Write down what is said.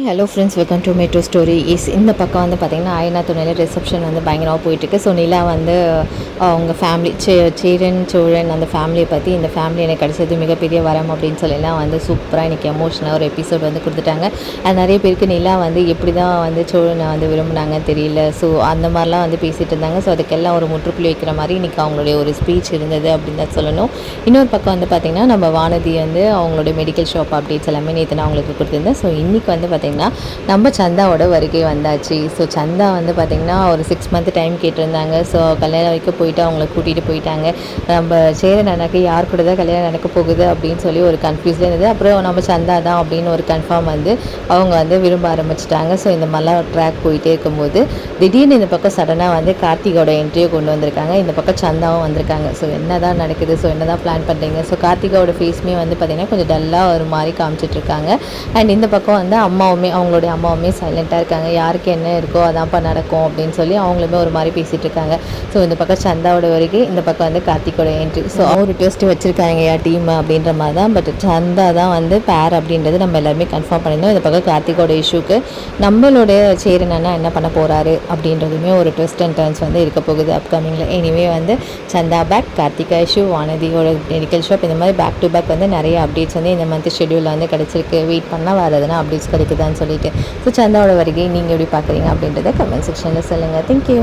Hello friends, welcome to metro story. இந்த பக்கம் வந்து பார்த்திங்கன்னா ஆயனா துணையில் ரிசப்ஷன் வந்து பயங்கரமாக போயிட்டுருக்கு. ஸோ நிலா வந்து அவங்க ஃபேமிலி சேரன் சோழன் அந்த ஃபேமிலியை பற்றி, இந்த ஃபேமிலி எனக்கு கிடச்சது மிகப்பெரிய வரம் அப்படின்னு சொல்லிலாம் வந்து சூப்பராக இன்றைக்கி எமோஷனாக ஒரு எபிசோட் வந்து கொடுத்துட்டாங்க. அது நிறைய பேருக்கு நிலா வந்து எப்படி தான் வந்து சோழனை வந்து விரும்பினாங்கன்னு தெரியல. ஸோ அந்த மாதிரிலாம் வந்து பேசிகிட்டு இருந்தாங்க. ஸோ அதுக்கெல்லாம் ஒரு முற்றுப்புள்ளி வைக்கிற மாதிரி இன்றைக்கி அவங்களுடைய ஒரு ஸ்பீச் இருந்தது அப்படின்னு தான் சொல்லணும். இன்னொரு பக்கம் வந்து பார்த்திங்கன்னா நம்ம வானதி வந்து அவங்களுடைய மெடிக்கல் ஷாப் அப்டேட்ஸ் எல்லாமே நேற்று நான் அவங்களுக்கு கொடுத்துருந்தேன். ஸோ இன்றைக்கி வந்து பார்த்திங்கன்னா நம்ம சந்தாவோட வருகை வந்தாச்சு. ஸோ சந்தா வந்து பார்த்திங்கன்னா ஒரு 6 மந்த் டைம் கேட்டிருந்தாங்க. ஸோ கல்யாணம் வரைக்கும் போயிட்டு அவங்கள கூட்டிகிட்டு போயிட்டாங்க. நம்ம சேரன் அண்ணாக்கு யார் கூட தான் கல்யாணம் நடக்க போகுது அப்படின்னு சொல்லி ஒரு கன்ஃபியூஸில் இருந்தது. அப்புறம் நம்ம சந்தா தான் அப்படின்னு ஒரு கன்ஃபார்ம் வந்து அவங்க வந்து விரும்ப ஆரம்பிச்சிட்டாங்க. ஸோ இந்த மாதிரிலாம் ட்ராக் போயிட்டே இருக்கும்போது திடீர்னு இந்த பக்கம் சடனாக வந்து கார்த்திகோட என்ட்ரியை கொண்டு வந்திருக்காங்க. இந்த பக்கம் சந்தாவும் வந்திருக்காங்க. ஸோ என்ன தான் நடக்குது, ஸோ என்ன தான் பிளான் பண்ணுறீங்க. ஸோ கார்த்திகாவோட ஃபேஸ்மே வந்து பார்த்திங்கன்னா கொஞ்சம் டல்லாக ஒரு மாதிரி காமிச்சிட்ருக்காங்க. அண்ட் இந்த பக்கம் வந்து அவங்களுடைய அம்மாவுமே சைலண்ட்டாக இருக்காங்க. யாருக்கு என்ன இருக்கோ அதான்ப்பா நடக்கும் அப்படின்னு சொல்லி அவங்களுமே ஒரு மாதிரி பேசிகிட்டு இருக்காங்க. ஸோ இந்த பக்கம் சந்தாவோட வரைக்கும், இந்த பக்கம் வந்து கார்த்திகோட என்ட்ரி. ஸோ ஒரு டெஸ்ட் வச்சுருக்காங்க டீம் அப்படின்ற மாதிரி தான். பட் சந்தா தான் வந்து பேர் அப்படின்றது நம்ம எல்லாருமே கன்ஃபார்ம் பண்ணியிருந்தோம். இந்த பக்கம் கார்த்திகோட இஷ்யூக்கு நம்மளுடைய சேரன் அண்ணா என்ன பண்ண போகிறாரு அப்படின்றதுமே ஒரு ட்விஸ்ட் அண்ட் டர்ன்ஸ் வந்து இருக்க போகுது அப்கமிங்கில். எனிவே வந்து சந்தா பேக், கார்த்திகா இஷ்யூ, வானதியோட மெடிக்கல் ஷாப், இந்த மாதிரி பேக் டு பேக் வந்து நிறைய அப்டேட்ஸ் வந்து இந்த மந்த் ஷெடியூலில் வந்து கிடச்சிருக்கு. வெயிட் பண்ணால் வேறு எதுனா அப்டேட்ஸ் கிடைக்குதான்னு சொல்லிட்டு. ஸோ சந்தாவோட வருகை நீங்கள் எப்படி பார்க்குறீங்க அப்படின்றத கமெண்ட் செக்ஷனில் சொல்லுங்கள். தேங்க்யூ.